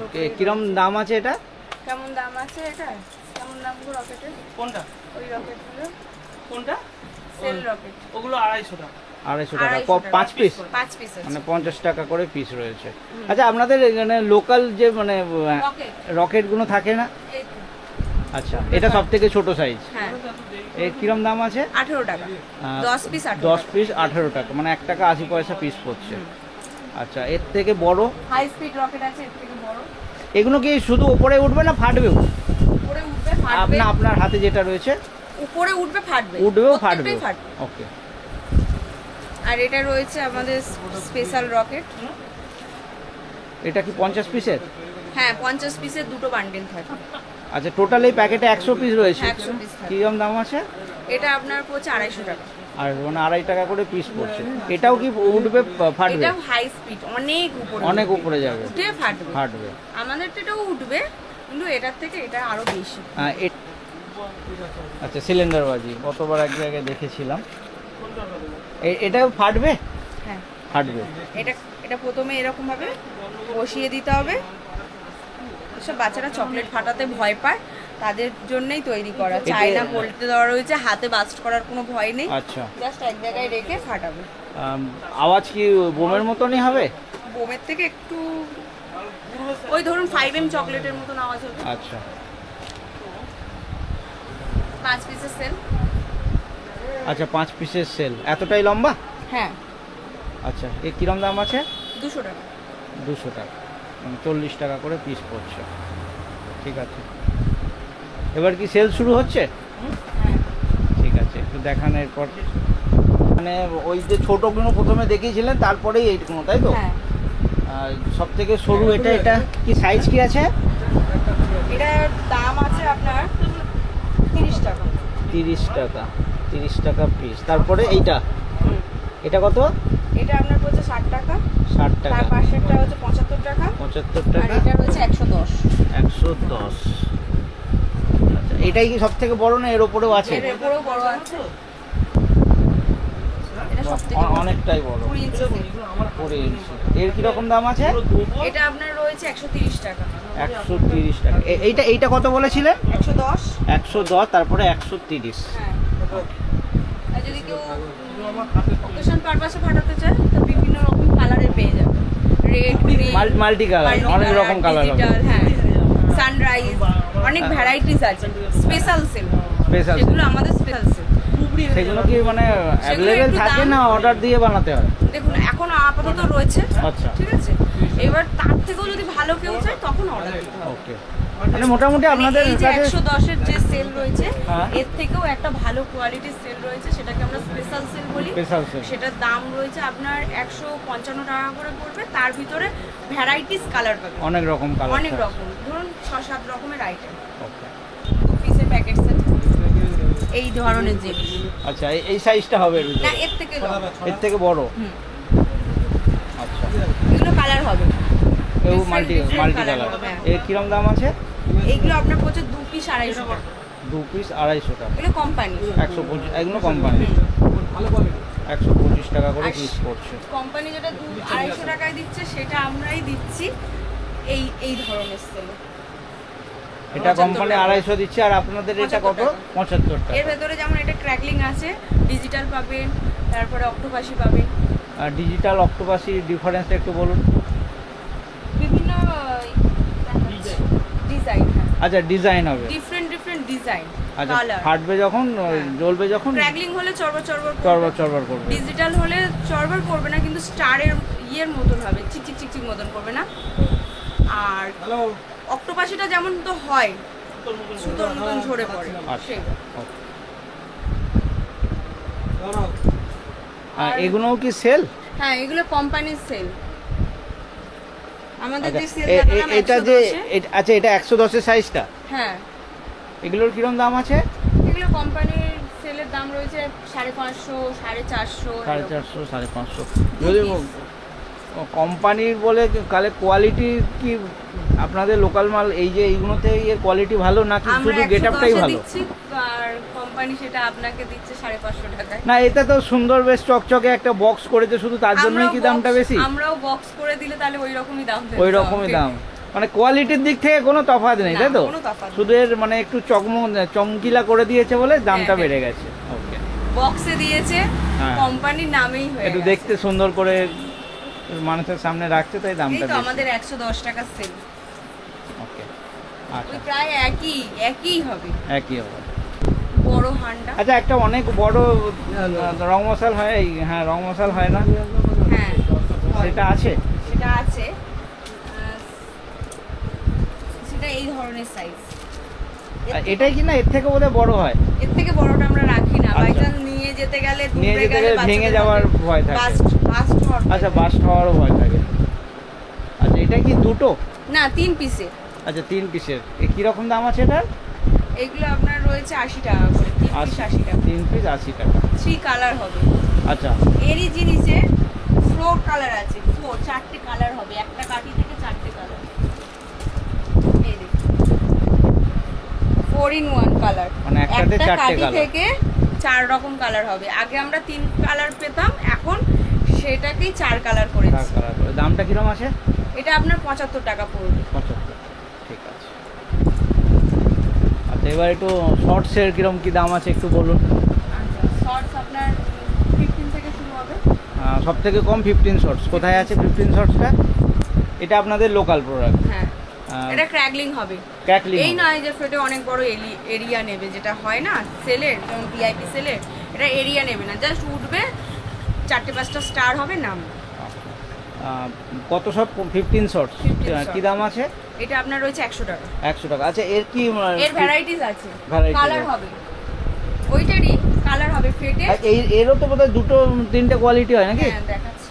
ওকে, কিরম দাম আছে এটা? কেমন দাম আছে এটা? কেমন দাম গো রকেটের? কোনটা? ওই রকেটগুলো কোনটা? Cell rocket. ওগুলো 250 টাকা। 250 টাকা 5 পিস, 5 পিস আছে। মানে 50 টাকা করে পিস রয়েছে। আচ্ছা, আপনাদের এখানে লোকাল যে মানে রকেটগুলো থাকে না? এই তো। আচ্ছা, এটা সব থেকে ছোট সাইজ। হ্যাঁ, এর কিরম দাম আছে? 18 টাকা। 10 পিস 18 10 পিস 18 টাকা, মানে 1 টাকা 80 পয়সা পিস পড়ছে। আচ্ছা, এর থেকে বড় হাই স্পিড রকেট আছে, এর থেকে বড়। এগুলো কি শুধু উপরে উঠবে না ফাটবেও? উপরে উঠবে ফাটবে। আপনার হাতে যেটা রয়েছে উপরে উঠবে ফাটবে, উঠবেও ফাটবে। প্রত্যেকটাই ফাটবে। ওকে। আর এটা রয়েছে আমাদের স্পেশাল রকেট। এটা কি 50 পিসের? হ্যাঁ, 50 পিসের দুটো বান্ডেল থাকে। আচ্ছা, টোটাল এই প্যাকেটে 100 পিস রয়েছে। 100 পিস থাকে। কিরকম দাম আছে? এটা আপনার পড়ছে 250 টাকা। আর মানে 2.5 টাকা করে পিস পড়ছে। এটাও কি উঠবে ফাটবে? এটা হাই স্পিড, অনেক উপরে, অনেক উপরে যাবে, উঠে ফাটবে। ফাটবে। আমাদের এটাও উঠবে, কিন্তু এটার থেকে এটা আরো বেশি। আচ্ছা, সিলিন্ডার বাজি কতবার এক জায়গায় দেখেছিলাম। এটাও ফাটবে? হ্যাঁ, ফাটবে। এটা প্রথমে এরকম ভাবে বসিয়ে দিতে হবে। সব বাচ্চারা চকলেট ফাটাতে ভয় পায়, তাদের জন্যই তৈরি করা। চায়না পোল্টে দেওয়া রয়েছে, হাতে বাস্ট করার কোনো ভয় নেই। আচ্ছা, জাস্ট এক জায়গায় রেখে ফাটাবে। আওয়াজ কি বোমের মতনই হবে? বোমের থেকে একটু, ওই ধরুন 5M চকলেটের মতন আওয়াজ হবে। আচ্ছা, 5 পিসের সেল। আচ্ছা, 5 পিসের সেল, এতটাই লম্বা? হ্যাঁ। আচ্ছা, এর কিরম দাম আছে? 200 টাকা। 200 টাকা, মানে 40 টাকা করে পিস পড়ছে। ঠিক আছে, এবার কি সেল শুরু হচ্ছে? হ্যাঁ। ঠিক আছে, একটু দেখান এরপর। মানে ওই যে ছোটোগুলো প্রথমে দেখিয়েছিলেন, তারপরেই এইটুকুনো, তাই তো? হ্যাঁ। আর সব থেকে সরু এটা কি সাইজ কি আছে? এটার দাম আছে আপনার 30 টাকা। 30 টাকা, 30 টাকা পিস। তারপরে এইটা, এটা কত? এটা আপনার পড়ছে 60 টাকা। 60 টাকা। তার পাশেরটা হচ্ছে 75 টাকা। 75 আর টাকা। এটা হচ্ছে 110। 110। আচ্ছা, এটাই কি সব থেকে বড় না এর উপরেও আছে? এর উপরেও বড় আছে। এটা সবথেকে অনেকটাই বড়, 20 ইঞ্চি। 20 ইঞ্চি। এর কি রকম দাম আছে? এটা আপনার রয়েছে 130 টাকা। 130 টাকা। এইটা কত বলেছিলেন? 110। 110, তারপরে 130। হ্যাঁ। আর যদি কেউ অকেশন পারপাসে ফাটাতে চায়, তো বিভিন্ন রকম কালারের পেয়ে যাবে। রেড, গ্রিন, মাল্টি কালার, অনেক রকম কালার হবে। হ্যাঁ, সানরাইজ, অনেক ভ্যারাইটিস আছে। স্পেশাল সেল, স্পেশাল যেগুলো আমাদের স্পেশাল সেল। সেগুলো কি মানে অ্যাভেলেবেল একটু থাকে দাম- না অর্ডার দিয়ে বানাতে হয়? দেখুন, এখন আপাতত রয়েছে। আচ্ছা, ঠিক আছে, এবার তার থেকেও যদি ভালো কেউ চায় তখন অর্ডার দিতে হবে। ওকে। মানে মোটামুটি আপনাদের এই যে কাছে 110-এর যে সেল রয়েছে, হ্যাঁ। এর থেকেও একটা ভালো কোয়ালিটির সেল রয়েছে, সেটাকে আমরা স্পেশাল সেল বলি। Special cell. সেটার দাম রয়েছে আপনার 155 টাকা করে পড়বে। তার ভিতরে ভ্যারাইটিস কালার পাবে, অনেক রকম কালার, অনেক রকম, ধরুন 6-7 রকমের আইটেম। ওকে। 2 পিসের প্যাকেট সেট, এই ধরনের যে আচ্ছা, এই সাইজটা হবে এর না, ভিতরে? এর থেকে লম্বা। এর থেকে বড়? হুম। আচ্ছা, এগুলো কালার হবে, এও Different মাল্টি colour কালার। হবে, হ্যাঁ। এর কিরম দাম আছে? এইগুলো আপনার পড়ছে 2 পিস 250 টাকা। 2 পিস 250 টাকা। এগুলো কোম্পানি। 125, এগুলো কোম্পানি। 125 টাকা করে আর পিস পড়ছে। কোম্পানি যেটা 250 টাকায় দিচ্ছে, সেটা আমরাই দিচ্ছি এই ধরনের সেলে। এটা 75 কোম্পানি টাকা। 250 দিচ্ছে, আর আপনাদের এটা 75 কত? টাকা। 75 টাকা। এর ভেতরে যেমন এটা ক্র্যাকলিং আছে, ডিজিটাল পাবেন, তারপরে অক্টোপাসি পাবেন, আর ডিজিটাল অক্টোপাসি ডিফারেন্সটা একটু বলুন। বিভিন্ন ডিজাইন, আচ্ছা, ডিজাইন হবে। ডিফারেন্ট ডিজাইন, আচ্ছা, কালার। ফাটবে যখন, জ্বলবে যখন ক্র্যাকলিং হলে চরবর চরবর চরবর করবে। ডিজিটাল হলে চরবর করবে না, কিন্তু স্টারের ইয়ের মতন হবে, চিকচিক চিকচিক মতন করবে না। আর অক্টোপাসিটা যেমন তো হয় সুতোর মতন ঝরে পড়ে, আচ্ছা, সেই। ওকে। আর এগুলোও কি সেল? হ্যাঁ, এগুলো কোম্পানির সেল। আমাদের যে সেল এটা যে আচ্ছা, এটা 110 এর সাইজটা। হ্যাঁ, এগুলোর কিরকম দাম আছে? এগুলো কোম্পানির সেলের দাম রয়েছে 550, 450, 450, 550। যদি কোম্পানির বলে তাহলে কোয়ালিটি কি আপনাদের লোকাল মাল এই যে এইগুলোতে এর কোয়ালিটি ভালো নাকি শুধু গেটআপটাই ভালো? দিচ্ছি, আর কোম্পানি সেটা আপনাকে দিচ্ছে 550 টাকায়। না, এটা তো সুন্দর, বেশ চকচকে একটা বক্স করেছে, শুধু তার জন্যই কি দামটা বেশি? আমরাও বক্স করে দিলে তাহলে ওই রকমই দাম দেব। ওই রকমই দাম, মানে কোয়ালিটির দিক থেকে কোনো তফাৎ নেই, তাই তো? কোনো তফাৎ নেই। শুধু এর মানে একটু চমকিলা করে দিয়েছে বলে দামটা বেড়ে গেছে। ওকে, বক্সে দিয়েছে, হ্যাঁ। কোম্পানির নামেই হয়ে একটু গেছে। দেখতে সুন্দর করে মানুষের সামনে রাখছে, তাই এই দামটা তো বেশি। আমাদের 110 টাকা সেল। ওকে, ওই আচ্ছা, প্রায় একই হবে। একই হবে। বড় হান্ডা। আচ্ছা, একটা অনেক বড় রং মশাল হয়, হ্যাঁ, রং মশাল হয় না, হ্যাঁ, সেটা আছে? সেটা আছে, সেটা এই ধরনের সাইজ। আর এটাই কি না, এর থেকে বোধহয় বড় হয়? এর থেকে বড়টা আমরা রাখি না, আচ্ছা। বাই চান্স নিয়ে যেতে গেলে নিয়ে যেতে গেলে ভেঙে যাওয়ার ভয় থাকে। বাস্ট হওয়ার ভয় আচ্ছা, থাকে। বাস্ট হওয়ারও ভয় থাকে। আচ্ছা, এটা কি দুটো? না, 3 পিসে। আচ্ছা, 3 পিসের। কিরকম দাম আছে এটার? এগুলো আপনার রয়েছে 80 টাকা করে, 3 পিস 80 টাকা। 3 পিস 80 টাকা। 3 কালার হবে। আচ্ছা, এরই জিনিসে 4 কালার আছে, 4টি কালার হবে, একটা কাঠি থেকে 4টে কালার। এই দেখুন, 4 in 1 কালার, মানে একটাতে 4টে কাঠি কালার থেকে 4 রকম কালার হবে। আগে আমরা 3 কালার পেতাম, এখন সেটাকেই 4 কালার করেছি। দামটা কিরকম আছে? এটা আপনার 75 টাকা পড়বে। 75, ঠিক আছে। আচ্ছা, এবার একটু শর্টসের কিরকম কি দাম আছে একটু বলুন। আচ্ছা, শর্টস আপনার 15 থেকে শুরু হবে। সব থেকে কম 15 শর্টস। কোথায় আছে 15 শর্টসটা? এটা আপনাদের লোকাল প্রোডাক্ট? হ্যাঁ, এটা ক্র্যাকলিং হবে। ক্র্যাকলিং এই নয় যে ফেটে অনেক বড় এরিয়া নেবে, যেটা হয় না সেলের, যেমন ভিআইপি সেলের, এটা এরিয়া নেবে না, জাস্ট উঠবে, 4-5টা স্টার হবে, নাম। কত সব 15 শর্টস 15 কি দাম আছে? এটা আপনার রয়েছে 100 টাকা। 100 টাকা। আচ্ছা, এর কি এর ভ্যারাইটিস আছে, Variety কালার আছে। হবে, ওইটারই কালার হবে ফেটে। এরও তো বোধহয় 2-3টে কোয়ালিটি হয় নাকি? হ্যাঁ, দেখাচ্ছি।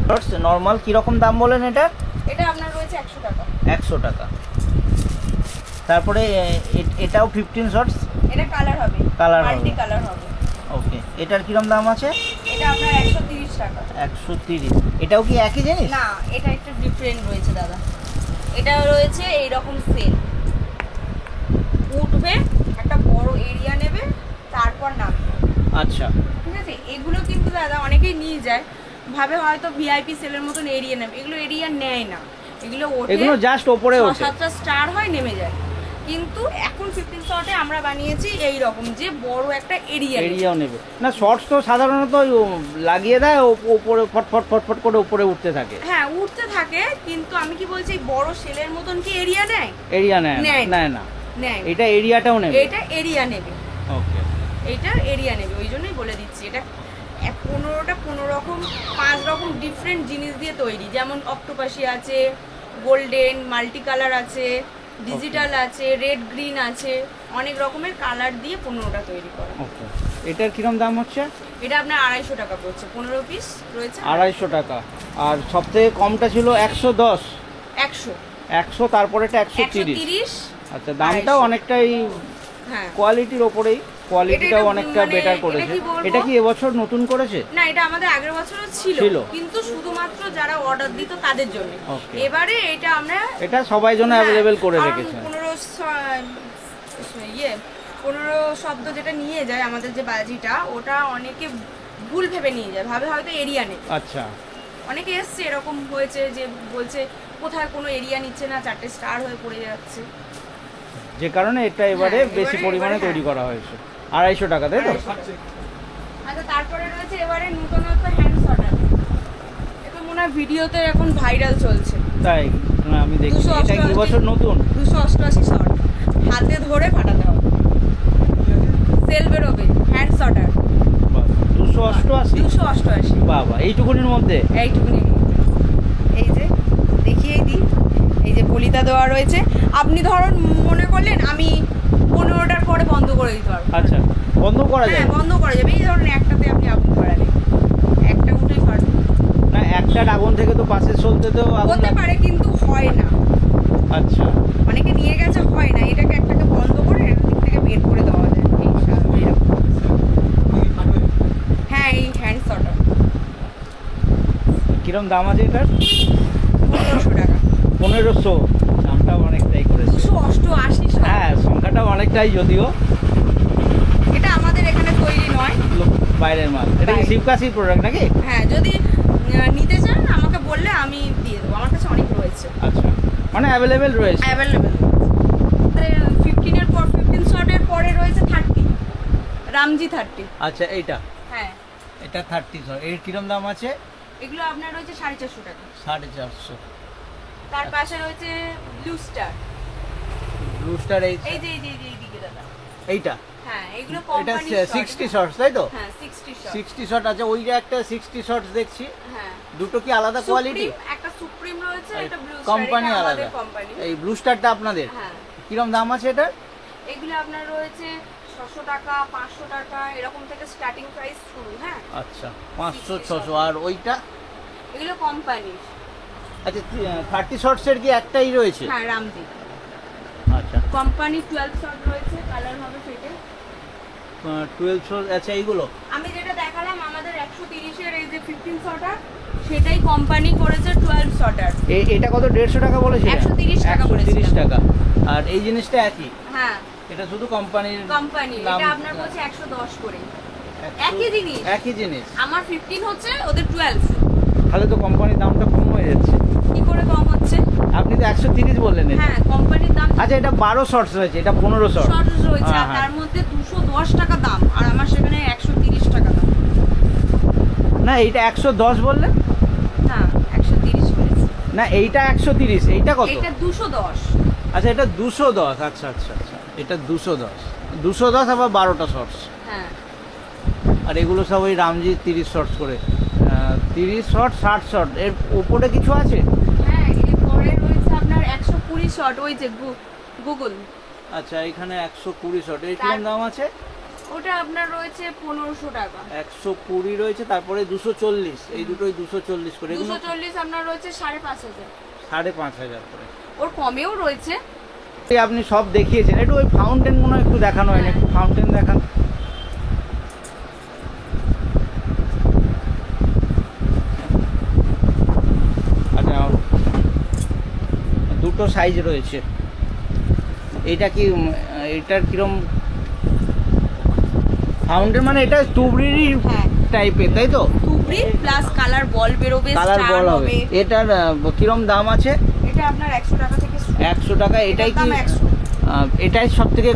শর্টস নরমাল কিরকম দাম বলেন এটা? এটা আপনার রয়েছে 100 টাকা। 100 টাকা। তারপরে এটাও 15 শর্টস? এটা কালার হবে, কালার হবে, মাল্টি কালার হবে। ওকে। এটার কিরকম দাম আছে? এটা আপনার 130 টাকা। 130। এটাও কি একই জিনিস? না, এটা একটু ডিফারেন্ট রয়েছে দাদা। এটা রয়েছে এই রকম সেল, উঠবে, একটা বড় এরিয়া নেবে, তারপর নামবে। আচ্ছা, ঠিক আছে, এগুলো কিন্তু দাদা অনেকেই নিয়ে যায়, ভাবে হয়তো ভিআইপি সেলের মতন এরিয়া নেবে, এগুলো এরিয়া নেয় না, এগুলো ওঠে, এগুলো জাস্ট ওপরে ওঠে। 6-7টা স্টার হয়, নেমে যায়। কিন্তু এখন 15 শর্টে আমরা বানিয়েছি এই রকম, যে বড় একটা এরিয়াও নেবে না। শর্টস তো সাধারণত লাগিয়ে দেয়, উপরে ফটফট ফটফট করে উপরে উঠতে থাকে। হ্যাঁ, উঠতে থাকে, কিন্তু আমি কি বলছি, বড় সেলের মতন কি এরিয়া নেয়? এরিয়া নেয় না। নেয়, এটা এরিয়াটাও নেবে? এটা এরিয়া নেবে। ওকে, এটা এরিয়া নেবে, ওই জন্যই বলে দিচ্ছি। এটা 15টা 15 রকম 5 রকম ডিফারেন্ট জিনিস দিয়ে তৈরি, যেমন অক্টোপাসি আছে, গোল্ডেন, মাল্টি কালার আছে, ডিজিটাল আছে, রেড গ্রিন আছে, অনেক রকমের কালার দিয়ে 15টা তৈরি করে। ওকে। এটার কিরম দাম হচ্ছে? এটা আপনার 250 টাকা পড়ছে, 15 পিস রয়েছে। 250 টাকা। আর সবথেকে কমটা ছিল 110। 100, তারপরে এটা 130। 130। আচ্ছা, দামটাও অনেকটাই হ্যাঁ, কোয়ালিটির ওপরেই, কোয়ালিটিটাও অনেকটা মানে বেটার করেছে। এটা কি বলবো? এটা কি এবছর নতুন করেছে? না, এটা আমাদের আগের বছরও ছিল, কিন্তু শুধুমাত্র যারা অর্ডার দিত তাদের জন্য। Okay. এবারে এটা আমরা এটা সবাই জন্য অ্যাভেলেবেল করে কারণ রেখেছে। 15 শব্দ যেটা নিয়ে যায় আমাদের যে বাজিটা, ওটা অনেকে ভুল ভেবে নিয়ে যায়, ভাবে হয়তো এরিয়া নেই। আচ্ছা, অনেকে এসছে এরকম হয়েছে যে বলছে কোথায় কোনো এরিয়া নিচ্ছে না, 4টে স্টার হয়ে পড়ে যাচ্ছে। যে কারণে এটা এবারে হ্যাঁ, বেশি এবারে পরিমাণে হ্যাঁ। তৈরি করা হয়েছে। 250 টাকা, তাই তো? আচ্ছা, তারপরে রয়েছে এবারে নতুনত্ব হ্যান্ড সর্টার। এটা মনে হয় ভিডিওতে এখন ভাইরাল চলছে। তাই না, আমি দেখি 288 এটা কি বছর নতুন? 288 শর্ট, হাতে ধরে ফাটাতে হবে, সেল বেরোবে, হ্যান্ড সর্টার। 288? 288, বাবা, এইটুকুনির মধ্যে? এইটুকুনির মধ্যে। এই যে দেখিয়েই দিই, এই যে পলিতা দেওয়া রয়েছে। আপনি ধরুন মনে করলেন আমি 15টার পরে বন্ধ করে দিতে পারবো। আচ্ছা, বন্ধ করা যায়? হ্যাঁ, বন্ধ করা যাবে। এই ধরুন একটাতে আপনি আগুন ধরালেন, একটা উঠেই ফাটবে। না, একটার আগুন থেকে তো পাশে চলতে তো আগুন হতে পারে, কিন্তু হয় না। আচ্ছা, অনেকে নিয়ে গেছে, হয় না। এটাকে একটাকে বন্ধ করে এর দিক থেকে বের করে দেওয়া যায়। এইরকম। হ্যাঁ, এই হ্যান্ড সর্টার কিরম দাম আছে এটার? 1500 টাকা। 1500? দামটা অনেকটাই করেছে। 288 শর্ট। হ্যাঁ, সংখ্যাটা অনেকটাই, যদিও এটা আমাদের এখানে তৈরি নয়, বাইরের মাল। এটা কি বাইরে। শিবকাশির প্রোডাক্ট নাকি? হ্যাঁ, যদি নিতে চান আমাকে বললে আমি দিয়ে দেবো। আমার কাছে অনেক রয়েছে, আচ্ছা, মানে অ্যাভেলেবেল রয়েছে। অ্যাভেলেবেল। 15 এর পর 15 শর্টের পরে রয়েছে 30, রামজি 30। আচ্ছা, এইটা হ্যাঁ, এটা 30। এর কিরম দাম আছে? এগুলো আপনার রয়েছে 450 টাকা। 450। তার পাশে রয়েছে ব্লু স্টার। ব্লু স্টার এই যে এইদিকে দাদা। এইটা হ্যাঁ, এগুলো এটা কোম্পানি 60 শর্টস, তাই তো? হ্যাঁ, 60 শর্ট। 60 শর্ট আছে। ওই যে একটা 60 শর্টস দেখছি, হ্যাঁ, দুটো কি আলাদা কোয়ালিটি? একটা সুপ্রিম রয়েছে, এটা ব্লু স্টার। কোম্পানি এটা আলাদা। আমাদের কোম্পানি। এই ব্লু স্টারটা আপনাদের? হ্যাঁ, কিরম দাম আছে এটা? এগুলো আপনার রয়েছে 600 টাকা, 500 টাকা, এরকম থেকে স্টার্টিং প্রাইস শুরু। হ্যাঁ, আচ্ছা, 500 600। আর ওইটা? এগুলো কোম্পানি। আচ্ছা, 30 শর্টসের কি একটাই রয়েছে? হ্যাঁ, রামজি আচ্ছা, কোম্পানি 12 শর্ট রয়েছে, কালার হবে ফেটে। 12 শর্ট। আচ্ছা, এইগুলো আমি যেটা দেখালাম আমাদের 130 এর এই যে 15 শর্টার, সেটাই কোম্পানি করেছে 12 শর্টার। এটা কত? 150 টাকা বলেছে? 130 টাকা 130 বলেছিলাম। টাকা। আর এই জিনিসটা একই? হ্যাঁ, এটা শুধু কোম্পানির কোম্পানি। দাম। এটা আপনার বলছে 110 করে। 100 একই জিনিস। একই জিনিস। আমার 15 হচ্ছে, ওদের 12। তাহলে তো কোম্পানির দামটা কম হয়ে যাচ্ছে। কি করে কম হচ্ছে? আপনি তো 130 বললেন এটা। হ্যাঁ, কোম্পানির দাম আচ্ছা, এটা 12 শর্টস রয়েছে, এটা 15 শর্ট। শর্ট রয়েছে, আর হ্যাঁ, তার মধ্যে 210 টাকা দাম, আর আমার সেখানে 130 টাকা দাম। না, এইটা 110 বললেন? না, 130 বলেছি। না, এইটা 130। এইটা কত? এটা 210। আচ্ছা, এটা 210। আচ্ছা আচ্ছা আচ্ছা, এটা 210 আবার 12টা শর্টস। হ্যাঁ, আর এগুলো সব ওই রামজি 30 শর্টস করে। 30 শর্ট, 60 শর্ট। এর উপরে কিছু আছে? হ্যাঁ, এরপরে রয়েছে আপনার 120 শর্ট, ওই যে গুগল। আচ্ছা, এখানে 120 শর্ট। এর কিরকম দাম আছে? ওটা আপনার রয়েছে 1500 টাকা। 120 রয়েছে, তারপরে 240। এই দুটোই 240 করে। এগুলো 240 আপনার রয়েছে 5500। 5500 করে। ওর কমেও রয়েছে। এই আপনি সব দেখিয়েছেন, একটু ওই ফাউন্টেন মনে হয় একটু দেখানো হয়নি। একটু ফাউন্টেন দেখান। আচ্ছা, দুটো সাইজ রয়েছে। এইটা কি এটার কিরম ফাউন্টেন? মানে এটা তুবড়িরই হ্যাঁ, টাইপের, তাই তো? তুবড়ি প্লাস কালার বল বেরোবে, কালার স্টার বল হবে। হবে। এটার কিরম দাম আছে? এটা আপনার 100 টাকা থেকে শুরু। 100 টাকা। এটাই এটার দাম কি 100। এটাই সব থেকে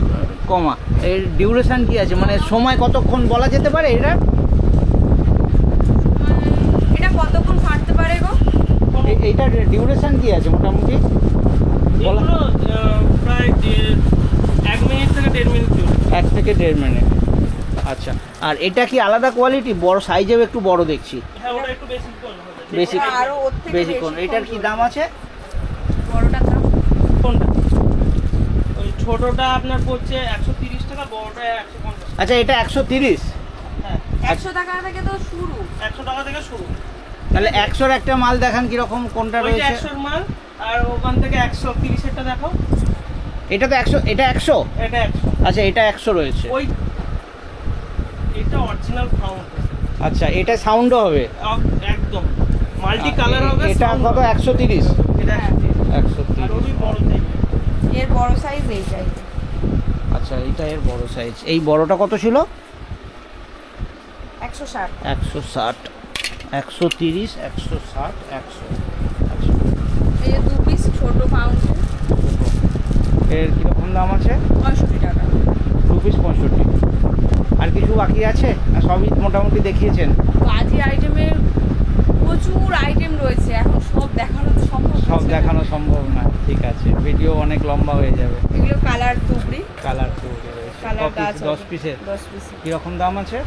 কমা? এর ডিউরেশন কি আছে? মানে সময় কতক্ষণ বলা যেতে পারে এটা? এটা কতক্ষণ ফাটতে পারে গো? এইটার ডিউরেশন কি আছে মোটামুটি? বলা এগুলো প্রায় 1 মিনিট থেকে 1.5 মিনিট চলবে। 1 থেকে 1.5 মিনিট। আচ্ছা, আর এটা কি আলাদা কোয়ালিটি? বড় সাইজেও একটু বড় দেখছি। হ্যাঁ, ওটা একটু বেশি কোন হবে। বেশি এটা আরো ওর থেকে বেশিক্ষণ। বেশিক্ষণ এটার কি চলবে। দাম আছে? বড়টার দাম কোনটা? ওই ছোটটা আপনার পড়ছে 130 টাকা, বড়টা 150। আচ্ছা, এটা 130। হ্যাঁ, 100 টাকা থেকে তো শুরু। 100 টাকা থেকে শুরু। তাহলে 100-র একটা মাল দেখান কিরকম, কোনটা ওইটা রয়েছে? 100 এর মাল, আর ওখান থেকে 130 এরটা দেখো। এটা তো 100। এটা 100? এটা 100। আচ্ছা, এটা 100 রয়েছে। ওই এটা অরিজিনাল সাউন্ড। আচ্ছা, এটা সাউন্ডও হবে? একদম মাল্টি কালার হবে। এটা sound কত? হবে। 130? এটা 130। আর 130। ওই বড় সাইজ। এর বড় সাইজ এইটাই। আচ্ছা, এইটা এর বড় সাইজ। এই বড়টা কত ছিল? 160। 160, 130, 160, 100। আচ্ছা, এই যে 2 পিস ছোট ফাউন্টেন। এর কীরকম দাম আছে? 65 টাকা। 2 পিস 65। আর কিছু বাকি আছে না সবই মোটামুটি দেখিয়েছেন? বাজি আইটেমের প্রচুর আইটেম রয়েছে, এখন সব দেখানো তো সম্ভব সব হচ্ছে না। দেখানো সম্ভব না, ঠিক আছে, ভিডিও অনেক লম্বা হয়ে যাবে। এগুলো কালার তুবড়ি, কালার তো রয়েছে কালার গাছ 10 পিসের 10 পিস। কীরকম দাম আছে?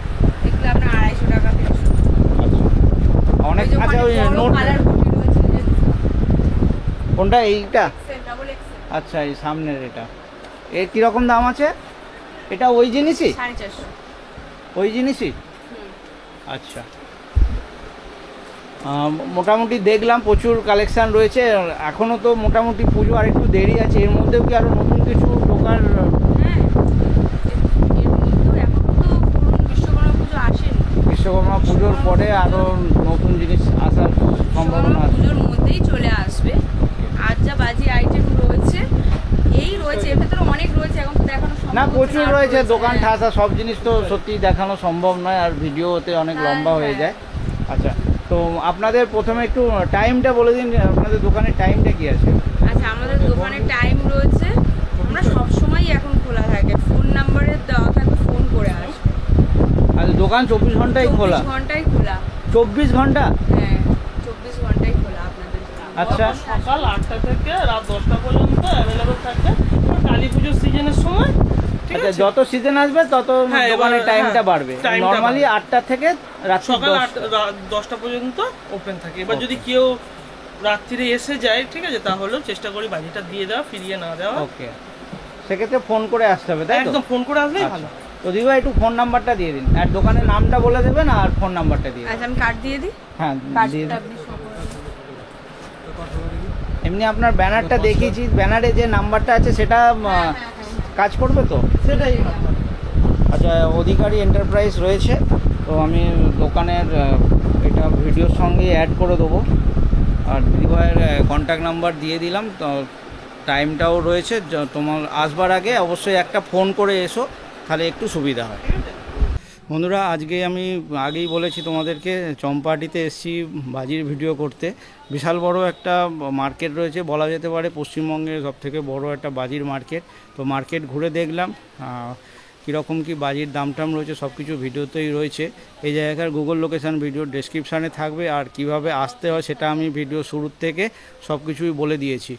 এগুলো আপনার 250 টাকা থেকে শুরু। আচ্ছা অনেক। আচ্ছা ওই নোট কালার কোটি রয়েছে যে কোনটা? এইটা? Excel, double excel. আচ্ছা এই সামনের এটা, এর কীরকম দাম আছে? এটা ওই জিনিসই? 450। ওই জিনিসই? হুম। আচ্ছা মোটামুটি দেখলাম প্রচুর কালেকশান রয়েছে, এখনও তো মোটামুটি পুজো আর একটু দেরি আছে, এর মধ্যেও কি আরও নতুন কিছু ঢোকার? হ্যাঁ, এর মধ্যেও এখন তো ধরুন বিশ্বকর্মা পুজো আসেনি। বিশ্বকর্মা পুজোর পরে আরও নতুন জিনিস আসার সম্ভাবনা বিশ্বকর্মা আছে। পুজোর মধ্যেই চলে আসবে। আর যা বাজি আইটেম রয়েছে এই রয়েছে, এর ভেতরে অনেক রয়েছে, এখন তো দেখানো সম্ভব না হচ্ছে প্রচুর আর রয়েছে, দোকান হ্যাঁ। ঠাসা, সব জিনিস তো সত্যি দেখানো সম্ভব নয়, আর ভিডিওতে অনেক হ্যাঁ, লম্বা হয়ে হ্যাঁ। যায়। আচ্ছা তো আপনাদের প্রথমে একটু টাইমটা বলে দিন, আপনাদের দোকানের টাইমটা কি আছে? আচ্ছা, আমাদের দোকানের টাইম রয়েছে, আমরা সব সময় এখন খোলা থাকে, ফোন নাম্বারে দেওয়া থাকবে, ফোন করে আসবে। আচ্ছা দোকান 24 ঘন্টাই খোলা? 24 ঘন্টাই খোলা। 24 ঘন্টা? হ্যাঁ, 24 ঘন্টাই খোলা আপনাদের দোকান। আচ্ছা। সকাল 8টা থেকে রাত 10টা পর্যন্ত অ্যাভেলেবল থাকবে। কালী পুজোর সিজনের সময়, ঠিক আচ্ছা আছে? যত সিজন আসবে তত হ্যাঁ, এবার দোকানের টাইমটা হ্যাঁ, বাড়বে। টাইমটা নরমালি বাড়বে। 8টা থেকে রাত সকাল 10টা। 10টা পর্যন্ত ওপেন থাকে। এবার Okay. যদি কেউ রাত্রিরে এসে যায়, ঠিক আছে, তাহলেও চেষ্টা করি বাজিটা দিয়ে দেওয়া, ফিরিয়ে না দেওয়া। ওকে, সেক্ষেত্রে ফোন করে আসতে হবে তাই তো? একদম ফোন করে আসলেই আচ্ছা। ভালো। তো দিদিভাই একটু ফোন নাম্বারটা দিয়ে দিন, আর দোকানের নামটা বলে দেবেন আর ফোন নাম্বারটা দিয়ে দিন। আচ্ছা, আমি কার্ড দিয়ে দিই। হ্যাঁ দিয়ে কার্ডটা দিন। আপনি show করে দিন। এমনি আপনার ব্যানারটা দেখিয়েছি, ব্যানারে যে নাম্বারটা আছে সেটা কাজ করবে তো? সেটাই আচ্ছা অধিকারী এন্টারপ্রাইজ রয়েছে, তো আমি দোকানের এটা ভিডিওর সঙ্গে অ্যাড করে দেবো, আর দিদিভাইয়ের কন্ট্যাক্ট নাম্বার দিয়ে দিলাম। তো টাইমটাও রয়েছে, তোমার আসবার আগে অবশ্যই একটা ফোন করে এসো, তাহলে একটু সুবিধা হয়। বন্ধুরা আজকে আমি আগেই বলেছি তোমাদেরকে, চম্পাহাটিতে এসেছি বাজির ভিডিও করতে। বিশাল বড় একটা মার্কেট রয়েছে, বলা যেতে পারে পশ্চিমবঙ্গের সবথেকে বড় একটা বাজির মার্কেট। তো মার্কেট ঘুরে দেখলাম কীরকম কি বাজির দাম টাম রয়েছে, সব কিছু ভিডিওতেই রয়েছে। এই জায়গার গুগল লোকেশান ভিডিও ডেসক্রিপশানে থাকবে, আর কিভাবে আসতে হয় সেটা আমি ভিডিও শুরুর থেকে সব কিছুই বলে দিয়েছি।